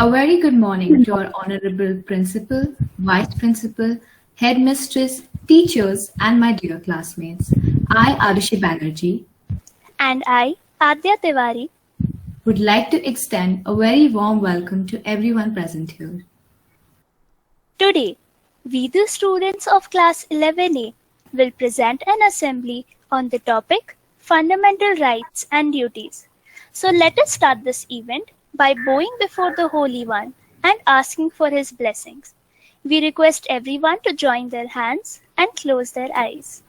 A very good morning to our honorable principal, vice principal, headmistress, teachers, and my dear classmates. I, Arushi Banerjee, And I, Adya Tiwari, would like to extend a very warm welcome to everyone present here. Today, we the students of Class 11A will present an assembly on the topic Fundamental Rights and Duties. So let us start this event by bowing before the Holy One and asking for his blessings. We request everyone to join their hands and close their eyes.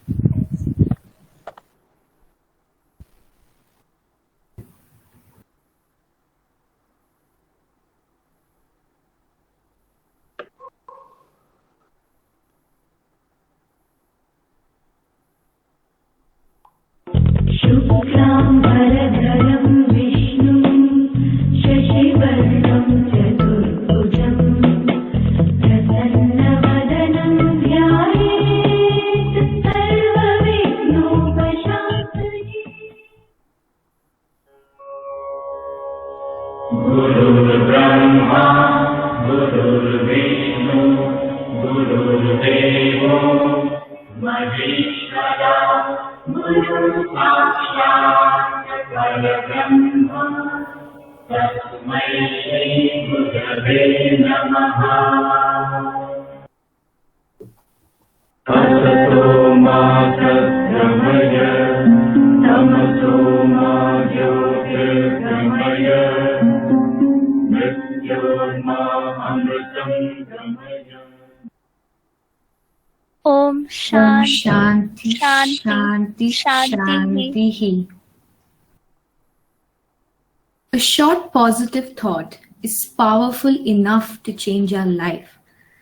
शुक्लां वरदरं विष्णुं शशिवर्णं चतुर्भुजं प्रसन्नवदनं ध्यायेत् सर्वविघ्नोपशान्तये। गुरुर्ब्रह्मा गुरुर्विष्णु गुरुर्देवो महेश्वरा गुरुसाक्षात् परब्रह्म तस्मै श्रीगुरवे नमः। असतो मा सद्गमय तमसो मा ज्योतिर्गमय मृत्योर्मा अमृतं गमय। Om Shanti, Shanti, Shanti. A short positive thought is powerful enough to change our life.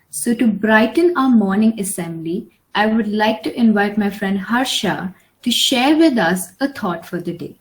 So to brighten our morning assembly, I would like to invite my friend Harsha to share with us a thought for the day.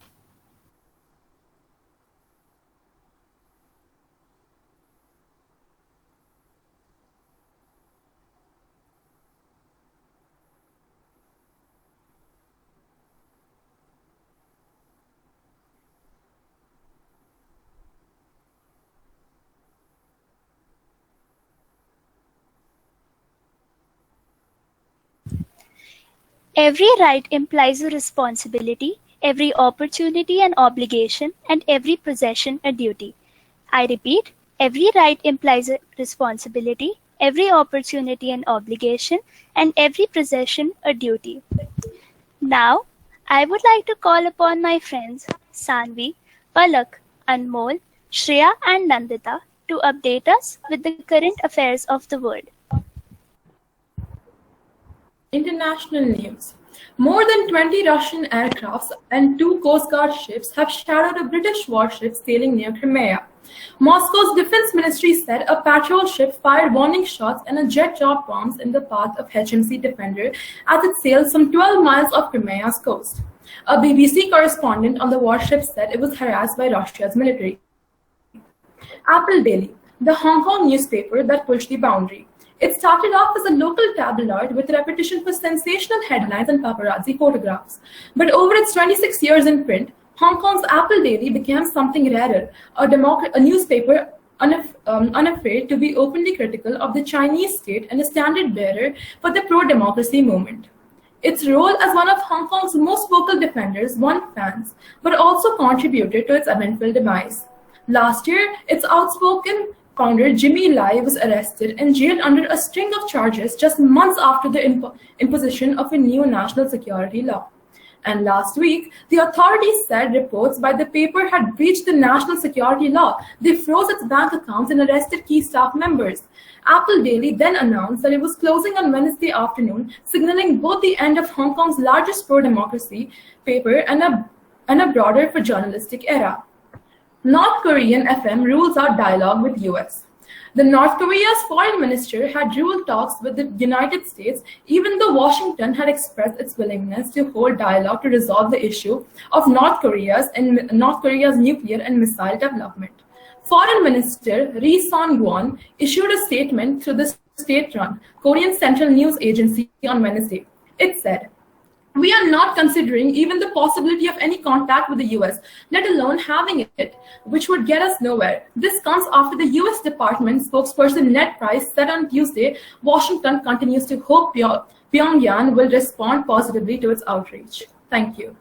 Every right implies a responsibility, every opportunity an obligation, and every possession a duty. I repeat, every right implies a responsibility, every opportunity an obligation, and every possession a duty. Now, I would like to call upon my friends Sanvi, Palak, Anmol, Shreya, and Nandita to update us with the current affairs of the world. International news. More than 20 Russian aircrafts and 2 Coast Guard ships have shadowed a British warship sailing near Crimea. Moscow's defense ministry said a patrol ship fired warning shots and a jet dropped bombs in the path of HMC Defender as it sailed some 12 miles off Crimea's coast. A BBC correspondent on the warship said it was harassed by Russia's military. Apple Daily, the Hong Kong newspaper that pushed the boundary. It started off as a local tabloid with reputation for sensational headlines and paparazzi photographs. But over its 26 years in print, Hong Kong's Apple Daily became something rarer, a newspaper unafraid to be openly critical of the Chinese state and a standard bearer for the pro-democracy movement. Its role as one of Hong Kong's most vocal defenders won fans, but also contributed to its eventful demise. Last year, its outspoken founder Jimmy Lai was arrested and jailed under a string of charges just months after the imposition of a new national security law. And last week, the authorities said reports by the paper had breached the national security law. They froze its bank accounts and arrested key staff members. Apple Daily then announced that it was closing on Wednesday afternoon, signaling both the end of Hong Kong's largest pro-democracy paper and a broader for journalistic era. North Korean FM rules out dialogue with US. The North Korea's foreign minister had ruled talks with the United States, even though Washington had expressed its willingness to hold dialogue to resolve the issue of North Korea's nuclear and missile development. Foreign Minister Ri Son-gwon issued a statement through the state-run Korean Central News Agency on Wednesday. It said, We are not considering even the possibility of any contact with the US, let alone having it, which would get us nowhere. This comes after the US Department spokesperson Ned Price said on Tuesday Washington continues to hope Pyongyang will respond positively to its outrage. Thank you.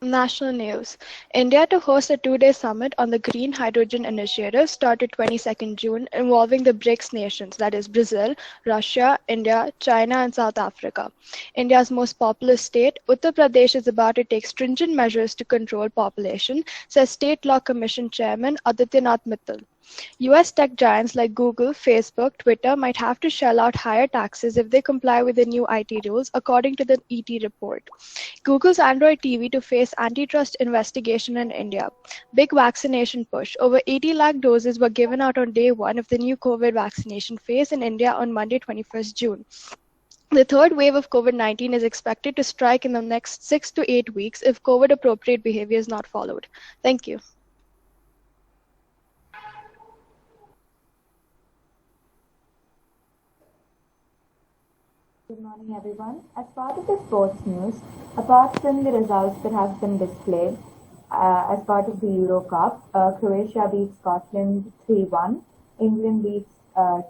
National news. India to host a two-day summit on the Green Hydrogen Initiative started 22nd June involving the BRICS nations, that is Brazil, Russia, India, China, and South Africa. India's most populous state, Uttar Pradesh, is about to take stringent measures to control population, says State Law Commission Chairman Adityanath Mittal. US tech giants like Google, Facebook, Twitter might have to shell out higher taxes if they comply with the new IT rules, according to the ET report. Google's Android TV to face antitrust investigation in India. Big vaccination push. Over 80 lakh doses were given out on day one of the new COVID vaccination phase in India on Monday, 21st June. The third wave of COVID-19 is expected to strike in the next 6 to 8 weeks if COVID-appropriate behavior is not followed. Thank you. Good morning, everyone. As part of the sports news, apart from the results that have been displayed as part of the Euro Cup, Croatia beats Scotland 3-1, England beats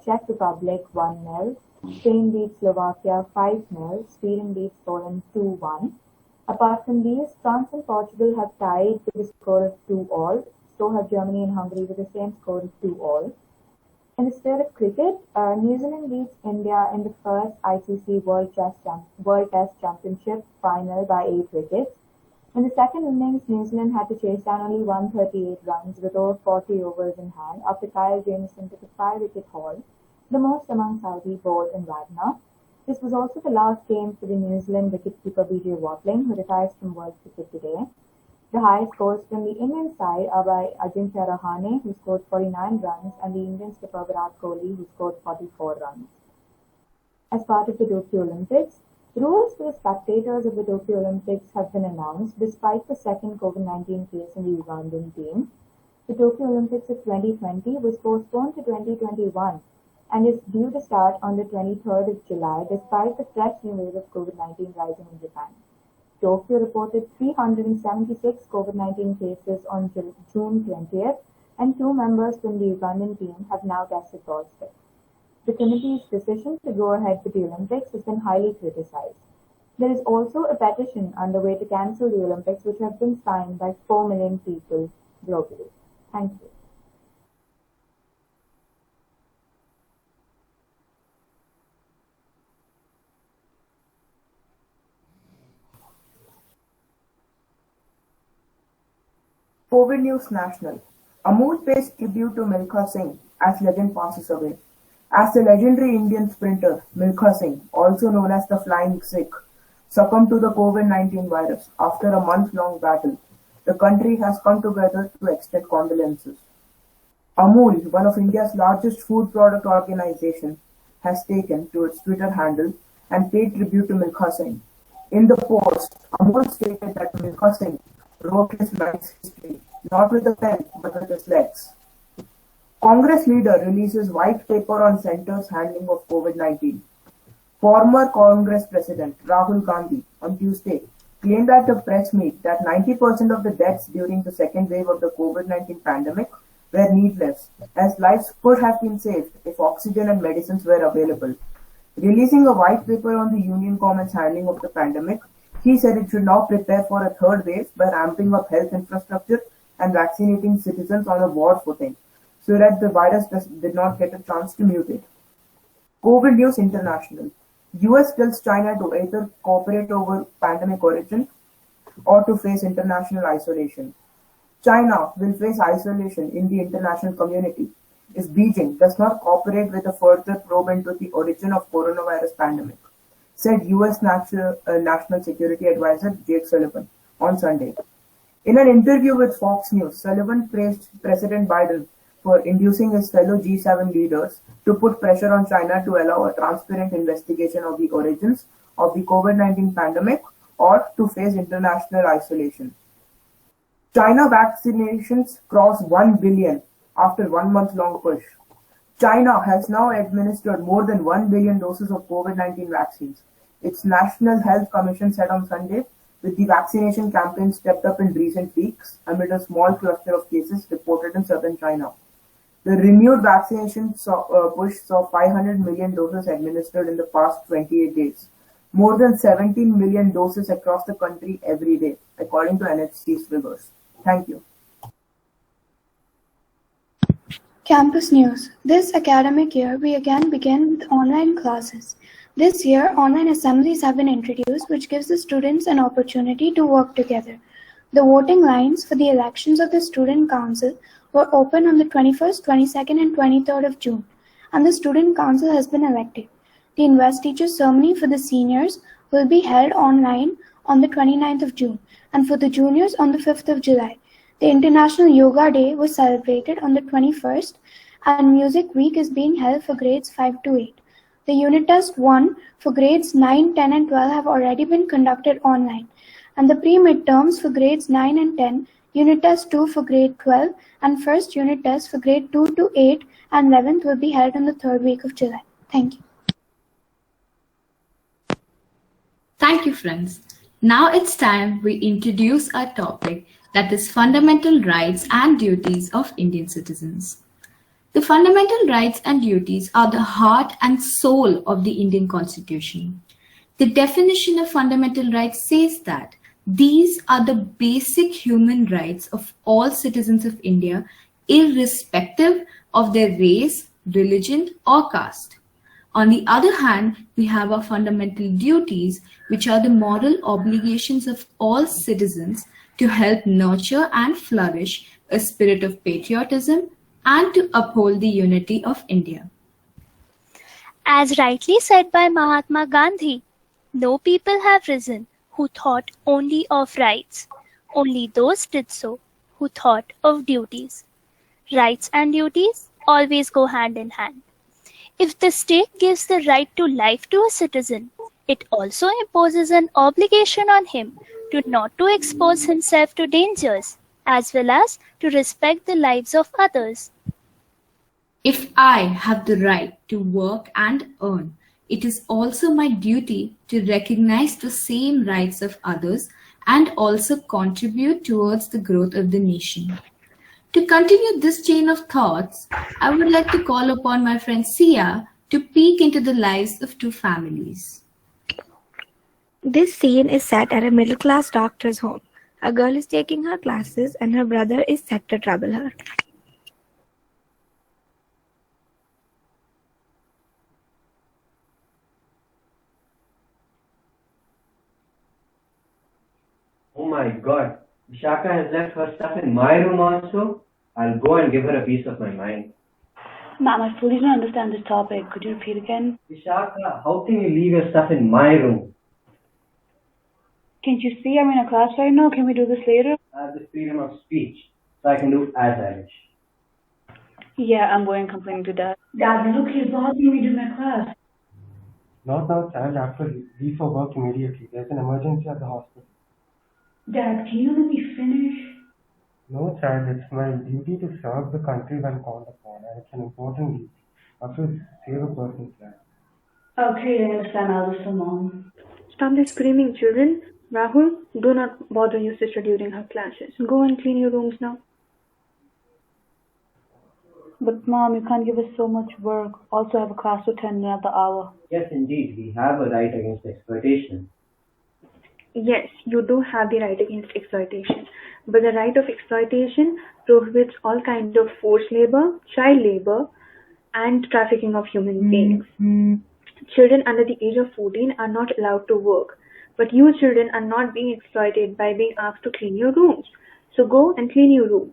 Czech Republic 1-0, Spain beats Slovakia 5-0, Sweden beats Poland 2-1. Apart from these, France and Portugal have tied with a score of 2-all. So have Germany and Hungary with the same score of 2-all. In the spirit of cricket, New Zealand beats India in the first ICC World Test Championship final by 8 wickets. In the second innings, New Zealand had to chase down only 138 runs with over 40 overs in hand after Kyle Jamieson took a 5-wicket haul, the most among Saudi, Ball and Wagner. This was also the last game for the New Zealand wicketkeeper B.J. Watling, who retires from world cricket today. The highest scores from the Indian side are by Ajinkya Rahane, who scored 49 runs, and the Indian skipper Virat Kohli, who scored 44 runs. As part of the Tokyo Olympics, rules for the spectators of the Tokyo Olympics have been announced despite the second COVID-19 case in the Ugandan team. The Tokyo Olympics of 2020 was postponed to 2021 and is due to start on the 23rd of July despite the fresh new wave of COVID-19 rising in Japan. Tokyo reported 376 COVID-19 cases on June 20th, and 2 members from the Ugandan team have now tested positive. The committee's decision to go ahead with the Olympics has been highly criticized. There is also a petition underway to cancel the Olympics, which has been signed by 4 million people globally. Thank you. COVID News National. Amul pays tribute to Milkha Singh as legend passes away. As the legendary Indian sprinter Milkha Singh, also known as the Flying Sikh, succumbed to the COVID-19 virus after a month-long battle, the country has come together to extend condolences. Amul, one of India's largest food product organizations, has taken to its Twitter handle and paid tribute to Milkha Singh. In the post, Amul stated that Milkha Singh wrote his life's history, not with a pen, but with his legs. Congress leader releases white paper on center's handling of COVID-19. Former Congress President Rahul Gandhi on Tuesday claimed at a press meet that 90% of the deaths during the second wave of the COVID-19 pandemic were needless, as lives could have been saved if oxygen and medicines were available. Releasing a white paper on the Union government's handling of the pandemic, he said it should now prepare for a third wave by ramping up health infrastructure and vaccinating citizens on a war footing, so that the virus did not get a chance to mutate. COVID News International. US tells China to either cooperate over pandemic origin or to face international isolation. China will face isolation in the international community if Beijing does not cooperate with a further probe into the origin of coronavirus pandemic, said US National Security Advisor Jake Sullivan on Sunday. In an interview with Fox News, Sullivan praised President Biden for inducing his fellow G7 leaders to put pressure on China to allow a transparent investigation of the origins of the COVID-19 pandemic or to face international isolation. China vaccinations cross 1 billion after 1 month-long push. China has now administered more than 1 billion doses of COVID-19 vaccines, its National Health Commission said on Sunday, with the vaccination campaign stepped up in recent weeks amid a small cluster of cases reported in southern China. The renewed vaccination push saw 500 million doses administered in the past 28 days, more than 17 million doses across the country every day, according to NHC's figures. Thank you. Campus News. This academic year, we again begin with online classes. This year, online assemblies have been introduced, which gives the students an opportunity to work together. The voting lines for the elections of the Student Council were open on the 21st, 22nd, and 23rd of June, and the Student Council has been elected. The investiture ceremony for the seniors will be held online on the 29th of June, and for the juniors on the 5th of July. The International Yoga Day was celebrated on the 21st, and Music Week is being held for grades 5 to 8. The Unit Test 1 for grades 9, 10, and 12 have already been conducted online, and the pre-midterms for grades 9 and 10, Unit Test 2 for grade 12, and first unit test for grade 2 to 8 and 11th will be held in the third week of July. Thank you. Thank you, friends. Now it's time we introduce our topic, that is fundamental rights and duties of Indian citizens. The fundamental rights and duties are the heart and soul of the Indian Constitution. The definition of fundamental rights says that these are the basic human rights of all citizens of India, irrespective of their race, religion, or caste. On the other hand, we have our fundamental duties, which are the moral obligations of all citizens to help nurture and flourish a spirit of patriotism and to uphold the unity of India. As rightly said by Mahatma Gandhi, no people have risen who thought only of rights. Only those did so who thought of duties. Rights and duties always go hand in hand. If the state gives the right to life to a citizen, it also imposes an obligation on him to not to expose himself to dangers, as well as to respect the lives of others. If I have the right to work and earn, it is also my duty to recognize the same rights of others and also contribute towards the growth of the nation. To continue this chain of thoughts, I would like to call upon my friend Sia to peek into the lives of two families. This scene is set at a middle-class doctor's home. A girl is taking her classes and her brother is set to trouble her. Oh my God, Vishaka has left her stuff in my room also? I'll go and give her a piece of my mind. Ma'am, I fully don't understand this topic. Could you repeat again? Vishaka, how can you leave your stuff in my room? Can't you see I'm in a class right now? Can we do this later? I have the freedom of speech, so I can do as I wish. Yeah, I'm going complaining to Dad. Dad, look, he's bothering me to my class. Not now, child. After leave for work immediately. There's an emergency at the hospital. Dad, can you let me finish? No, child. It's my duty to serve the country when called upon, and it's an important duty. I have to save a person's life. Okay, I understand. I'll listen, Mom. Stop the screaming, children. Rahul, do not bother your sister during her classes. Go and clean your rooms now. But Mom, you can't give us so much work. Also have a class to attend another hour. Yes, indeed. We have a right against exploitation. Yes, you do have the right against exploitation. But the right of exploitation prohibits all kinds of forced labor, child labor, and trafficking of human beings. Children under the age of 14 are not allowed to work. But you children are not being exploited by being asked to clean your rooms. So go and clean your rooms.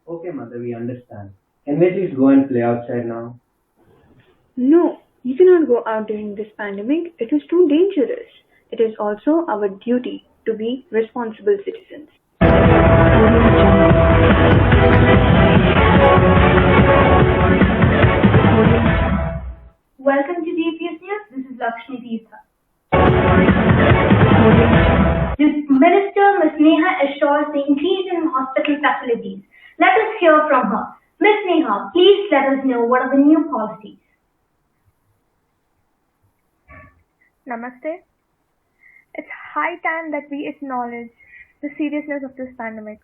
Okay, Mother, we understand. Can we please go and play outside now? No, you cannot go out during this pandemic. It is too dangerous. It is also our duty to be responsible citizens. Welcome to GPS News. This is Lakshmi Teetha. The Minister, Ms. Neha, assures the increase in hospital facilities. Let us hear from her. Ms. Neha, please let us know what are the new policies. Namaste. high time that we acknowledge the seriousness of this pandemic.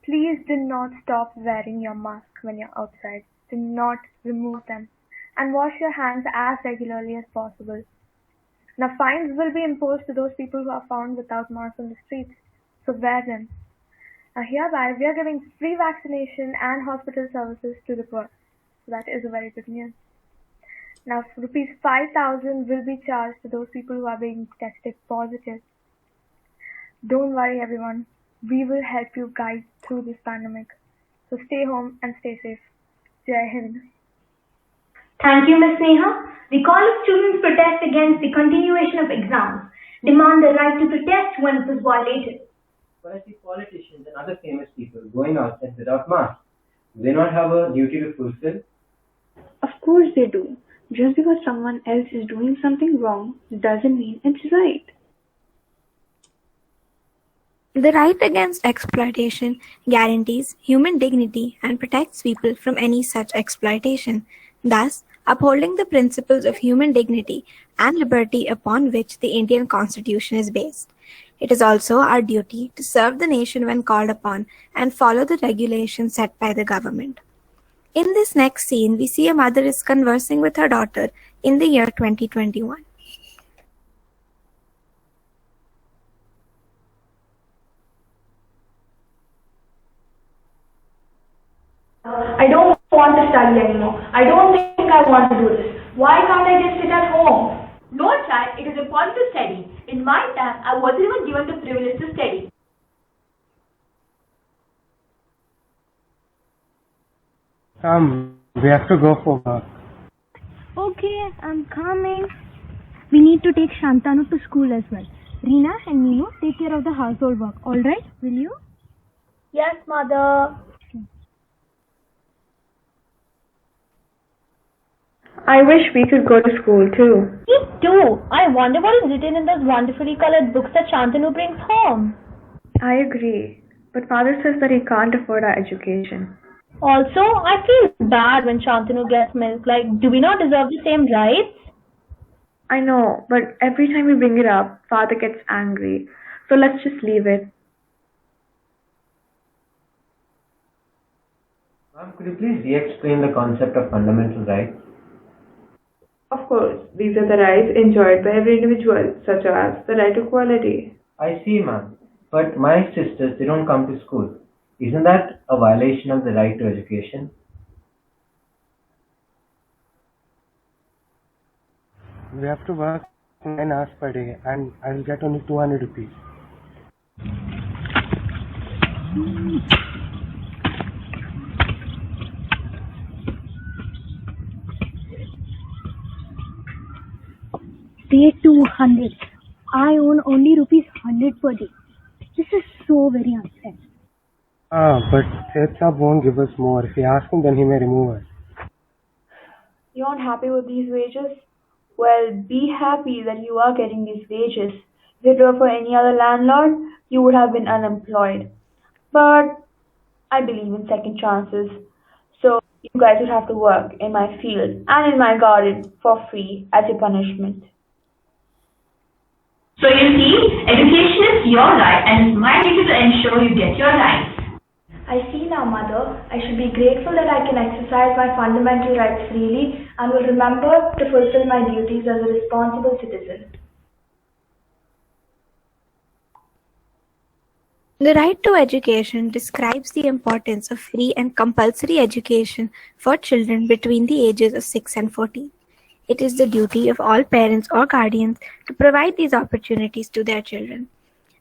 Please do not stop wearing your mask when you're outside. Do not remove them and wash your hands as regularly as possible. Now, fines will be imposed to those people who are found without masks on the streets, so wear them. Now, hereby, we are giving free vaccination and hospital services to the poor. So that is a very good news. Now, rupees 5,000 will be charged to those people who are being tested positive. Don't worry, everyone. We will help you guys through this pandemic. So stay home and stay safe. Jai Hind. Thank you, Ms. Neha. We call as students protest against the continuation of exams, demand the right to protest when it is violated. But I see politicians and other famous people going outside without masks. Do they not have a duty to fulfill? Of course they do. Just because someone else is doing something wrong doesn't mean it's right. The right against exploitation guarantees human dignity and protects people from any such exploitation, thus upholding the principles of human dignity and liberty upon which the Indian Constitution is based. It is also our duty to serve the nation when called upon and follow the regulations set by the government. In this next scene, we see a mother is conversing with her daughter in the year 2021. I don't want to study anymore. I don't think I want to do this. Why can't I just sit at home? No, child, it is important to study. In my time, I wasn't even given the privilege to study. We have to go for work. Okay, I'm coming. We need to take Shantanu to school as well. Reena and Meenu take care of the household work, alright? Will you? Yes, mother. I wish we could go to school too. Me too. I wonder what is written in those wonderfully colored books that Shantanu brings home. I agree. But father says that he can't afford our education. Also, I feel bad when Shantanu gets milk. Like, do we not deserve the same rights? I know, but every time we bring it up, father gets angry. So let's just leave it. Ma'am, could you please re-explain the concept of fundamental rights? Of course, these are the rights enjoyed by every individual, such as the right to equality. I see, ma'am. But my sisters, they don't come to school. Isn't that a violation of the right to education? We have to work 9 hours per day and I will get only 200 rupees. Pay 200. I own only rupees 100 per day. This is so very unfair. But Seth Sahib won't give us more. If we ask him, then he may remove us. You're not happy with these wages? Well, be happy that you are getting these wages. If it were for any other landlord, you would have been unemployed. But I believe in second chances. So you guys would have to work in my field and in my garden for free as a punishment. So you see, education is your right and it's my duty to ensure you get your rights. I see now, mother. I should be grateful that I can exercise my fundamental rights freely and will remember to fulfill my duties as a responsible citizen. The right to education describes the importance of free and compulsory education for children between the ages of 6 and 14. It is the duty of all parents or guardians to provide these opportunities to their children.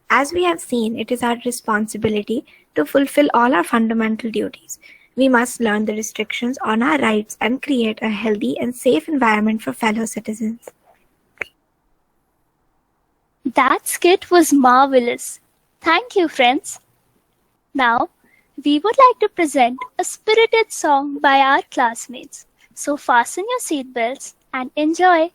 As we have seen, it is our responsibility to fulfill all our fundamental duties. We must learn the restrictions on our rights and create a healthy and safe environment for fellow citizens. That skit was marvelous. Thank you, friends. Now, we would like to present a spirited song by our classmates. So fasten your seatbelts and enjoy.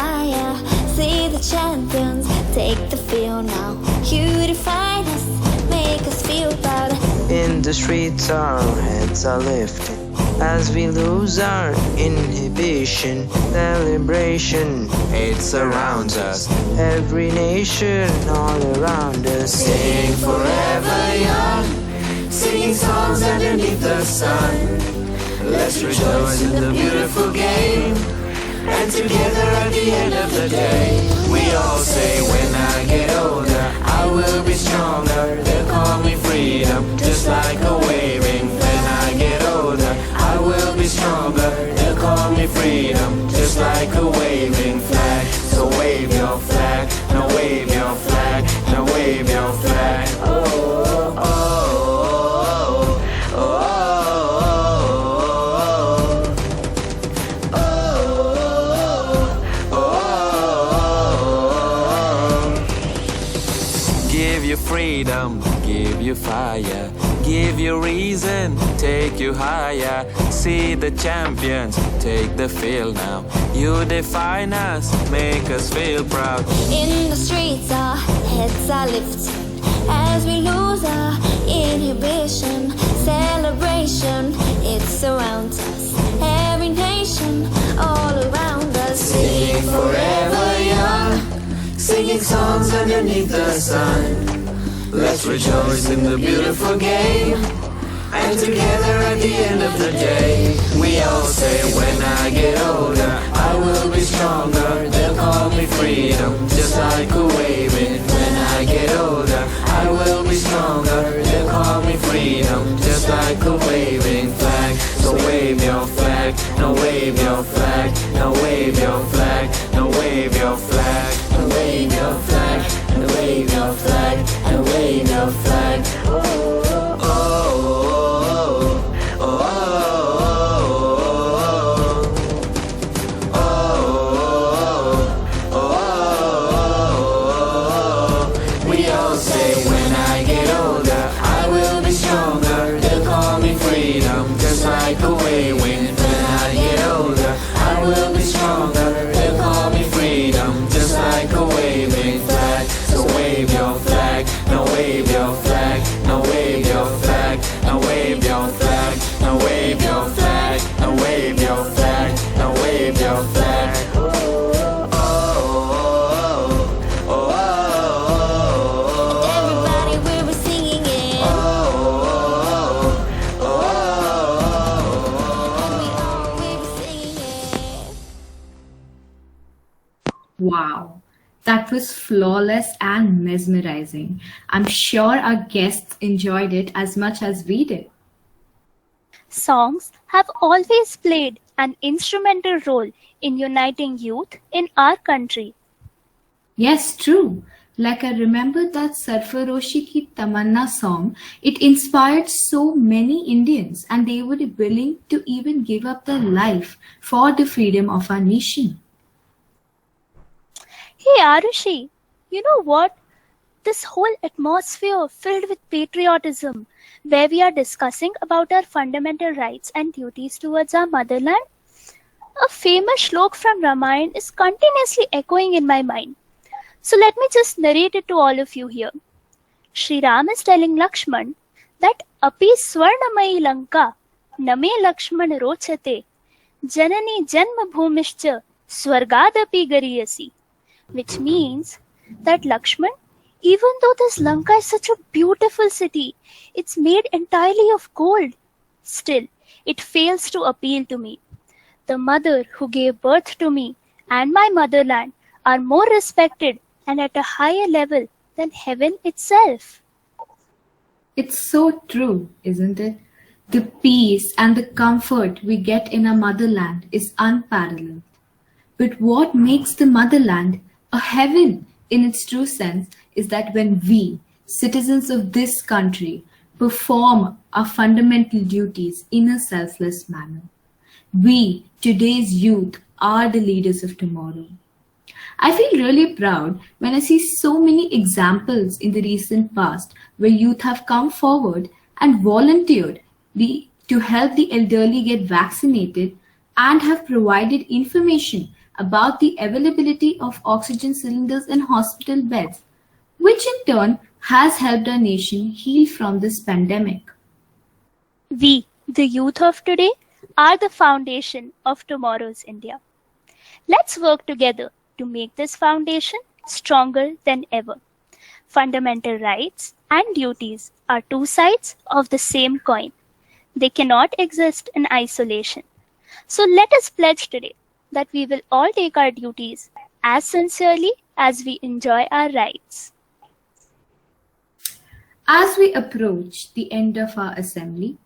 higher. See the champions take the field now. You define us, make us feel proud. In the streets our heads are lifted as we lose our inhibition. Celebration, it surrounds us. Every nation all around us. Sing forever young, singing songs underneath the sun. Let's rejoice in the beautiful game, and together at the end of the day, we all say, when I get older, I will be stronger. They'll call me freedom, just like a waving. When I get older, I will be stronger. They'll call me freedom, just like a waving flag. So wave your flag, now wave your flag, now wave your flag. Oh, oh, oh, oh. Freedom, give you fire, give you reason, take you higher. See the champions, take the field now. You define us, make us feel proud. In the streets our heads are lifted as we lose our inhibition. Celebration, it surrounds us. Every nation all around us. Sing forever young, singing songs underneath the sun. Let's rejoice in the beautiful game, and together at the end of the day, we all say, when I get older, I will be stronger. They'll call me freedom, just like a waving. When I get older, I will be stronger. They'll call me freedom, just like a waving flag. So wave your flag, now wave your flag, now wave your flag, now wave your flag, now wave your flag, now wave your flag, now wave your flag. Oh, oh, oh, oh, oh, oh. We all say, when I get older, I will be stronger. They'll call me freedom, just like a waving. When I get older, I will be stronger. They'll call me freedom, just like a waving flag. So wave your flag, now wave your flag, now wave your flag, now wave your flag, now wave your flag, now wave your flag, now wave your flag. Oh, oh, oh, oh. Everybody we'll be singing it. Oh, oh, we'll be singing it. Wow. That was flawless and mesmerizing. I'm sure our guests enjoyed it as much as we did. Songs have always played an instrumental role in uniting youth in our country. Yes, true. Like I remember that Sarfaroshi Ki Tamanna song, it inspired so many Indians and they were willing to even give up their life for the freedom of our nation. Hey Arushi, you know what? This whole atmosphere filled with patriotism, where we are discussing about our fundamental rights and duties towards our motherland, a famous shlok from Ramayana is continuously echoing in my mind. So let me just narrate it to all of you here. Shri Ram is telling Lakshman that Api Swarnamayi Lanka Name Lakshman Rochate Janani Janma Bhumishcha Swargadapi Gariyasi, which means that Lakshman, even though this Lanka is such a beautiful city, it's made entirely of gold, still it fails to appeal to me. The mother who gave birth to me and my motherland are more respected and at a higher level than heaven itself. It's so true, isn't it? The peace and the comfort we get in our motherland is unparalleled. But what makes the motherland a heaven in its true sense is that when we, citizens of this country, perform our fundamental duties in a selfless manner. We, today's youth, are the leaders of tomorrow. I feel really proud when I see so many examples in the recent past where youth have come forward and volunteered to help the elderly get vaccinated and have provided information about the availability of oxygen cylinders in hospital beds, which in turn has helped our nation heal from this pandemic. We, the youth of today, are the foundation of tomorrow's India. Let's work together to make this foundation stronger than ever. Fundamental rights and duties are two sides of the same coin. They cannot exist in isolation. So let us pledge today that we will all take our duties as sincerely as we enjoy our rights. As we approach the end of our assembly,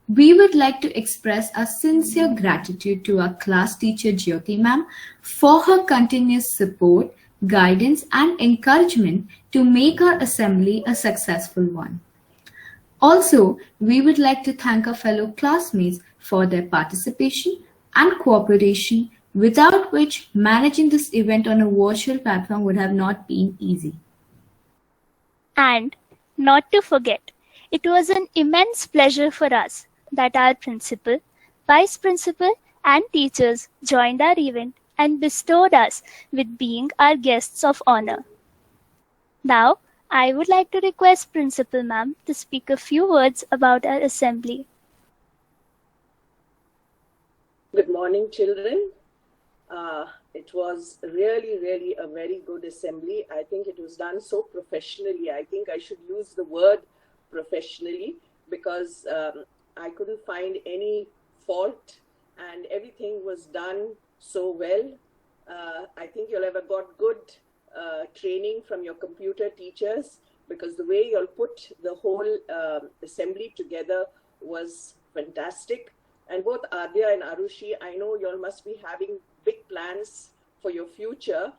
we would like to express our sincere gratitude to our class teacher Jyoti ma'am for her continuous support, guidance and encouragement to make our assembly a successful one. Also, we would like to thank our fellow classmates for their participation and cooperation, without which managing this event on a virtual platform would have not been easy. And not to forget, it was an immense pleasure for us that our principal, vice principal and teachers joined our event and bestowed us with being our guests of honor. Now, I would like to request Principal Ma'am to speak a few words about our assembly. Good morning, children. It was really a very good assembly. I think it was done so professionally. I think I should use the word professionally because I couldn't find any fault and everything was done so well. I think you'll have got good training from your computer teachers because the way you'll put the whole assembly together was fantastic. And both Adya and Arushi, I know y'all must be having big plans for your future,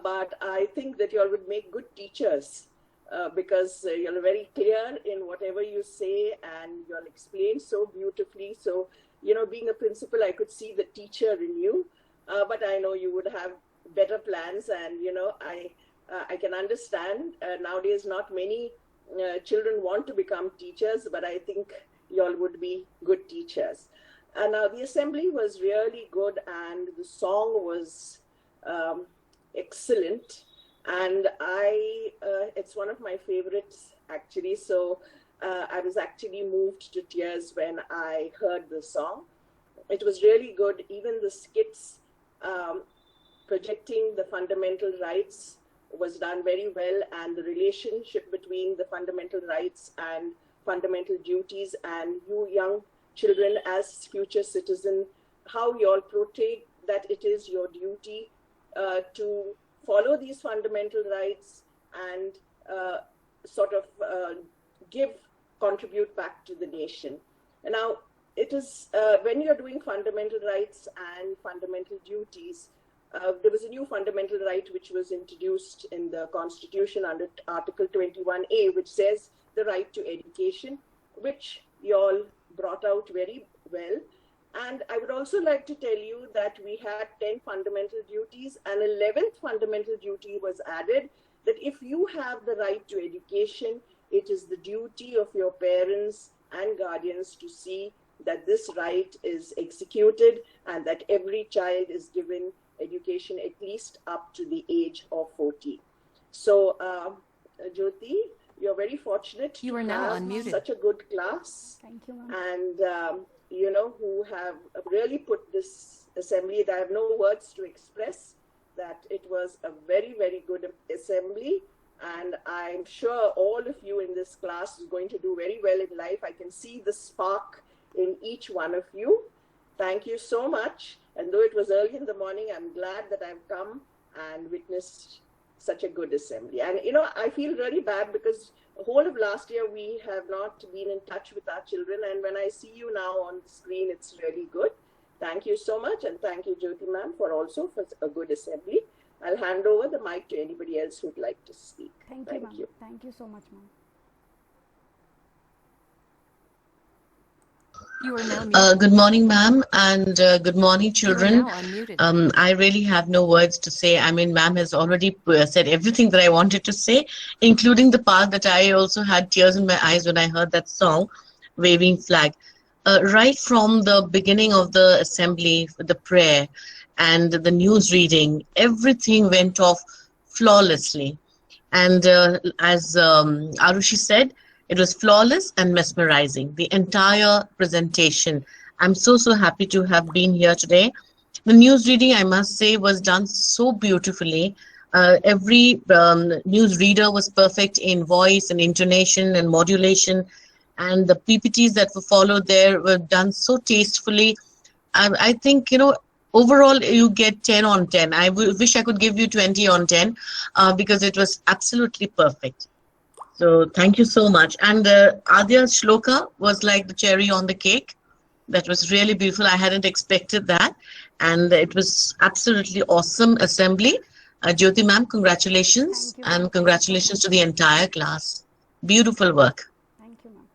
but I think that y'all would make good teachers because you're very clear in whatever you say and you'll explain so beautifully. So, you know, being a principal, I could see the teacher in you, but I know you would have better plans and, you know, I can understand nowadays not many children want to become teachers, but I think y'all would be good teachers. And the assembly was really good and the song was excellent. And it's one of my favorites actually. So I was actually moved to tears when I heard the song. It was really good. Even the skits projecting the fundamental rights was done very well, and the relationship between the fundamental rights and fundamental duties and you young children as future citizens, how you all portray that it is your duty to follow these fundamental rights and contribute back to the nation. And now it is when you're doing fundamental rights and fundamental duties, there was a new fundamental right which was introduced in the Constitution under Article 21A, which says the right to education, which you all brought out very well. And I would also like to tell you that we had 10 fundamental duties, and 11th fundamental duty was added, that if you have the right to education, it is the duty of your parents and guardians to see that this right is executed and that every child is given education at least up to the age of 40. So, Jyoti, you're very fortunate you are to now have unmuted. Such a good class. Thank you, Ma'am. And, you know, who have really put this assembly, I have no words to express that it was a very, very good assembly. And I'm sure all of you in this class is going to do very well in life. I can see the spark in each one of you. Thank you so much. And though it was early in the morning, I'm glad that I've come and witnessed such a good assembly. And, you know, I feel really bad because the whole of last year, we have not been in touch with our children. And when I see you now on the screen, it's really good. Thank you so much. And thank you, Jyoti ma'am, for a good assembly. I'll hand over the mic to anybody else who'd like to speak. Thank you, ma'am. Thank you so much, ma'am. You are now muted. Good morning, ma'am, and good morning, children. You are now unmuted. I really have no words to say. I mean, ma'am has already said everything that I wanted to say, including the part that I also had tears in my eyes when I heard that song, Waving Flag. Right from the beginning of the assembly, the prayer, and the news reading, everything went off flawlessly. And as Arushi said, it was flawless and mesmerizing, the entire presentation. I'm so happy to have been here today. The news reading, I must say, was done so beautifully. Every news reader was perfect in voice and intonation and modulation, and the PPTs that were followed there were done so tastefully. I think, overall you get 10 on 10. I wish I could give you 20 on 10 because it was absolutely perfect. So thank you so much. And Adya's shloka was like the cherry on the cake. That was really beautiful. I hadn't expected that. And it was absolutely awesome assembly. Jyoti ma'am, congratulations. And congratulations to the entire class. Beautiful work. Thank you, ma'am.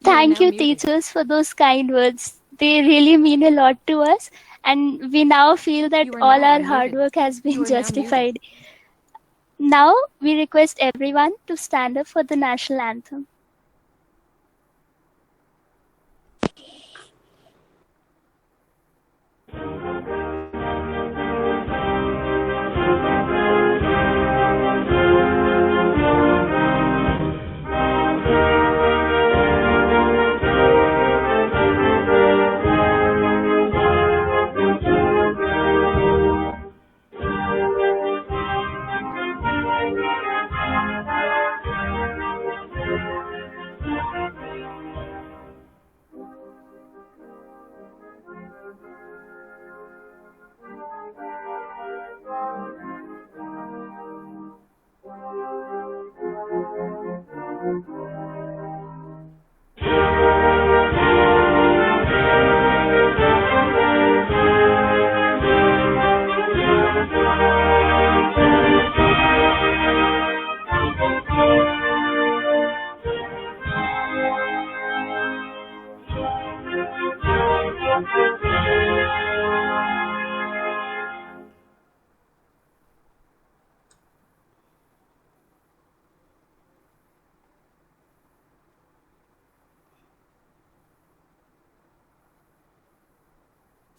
Thank you, teachers, for those kind words. They really mean a lot to us. And we now feel that all our hard work has been justified. Now we request everyone to stand up for the national anthem.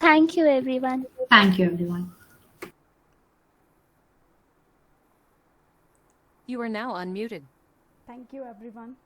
Thank you, everyone. Thank you, everyone. You are now unmuted. Thank you, everyone.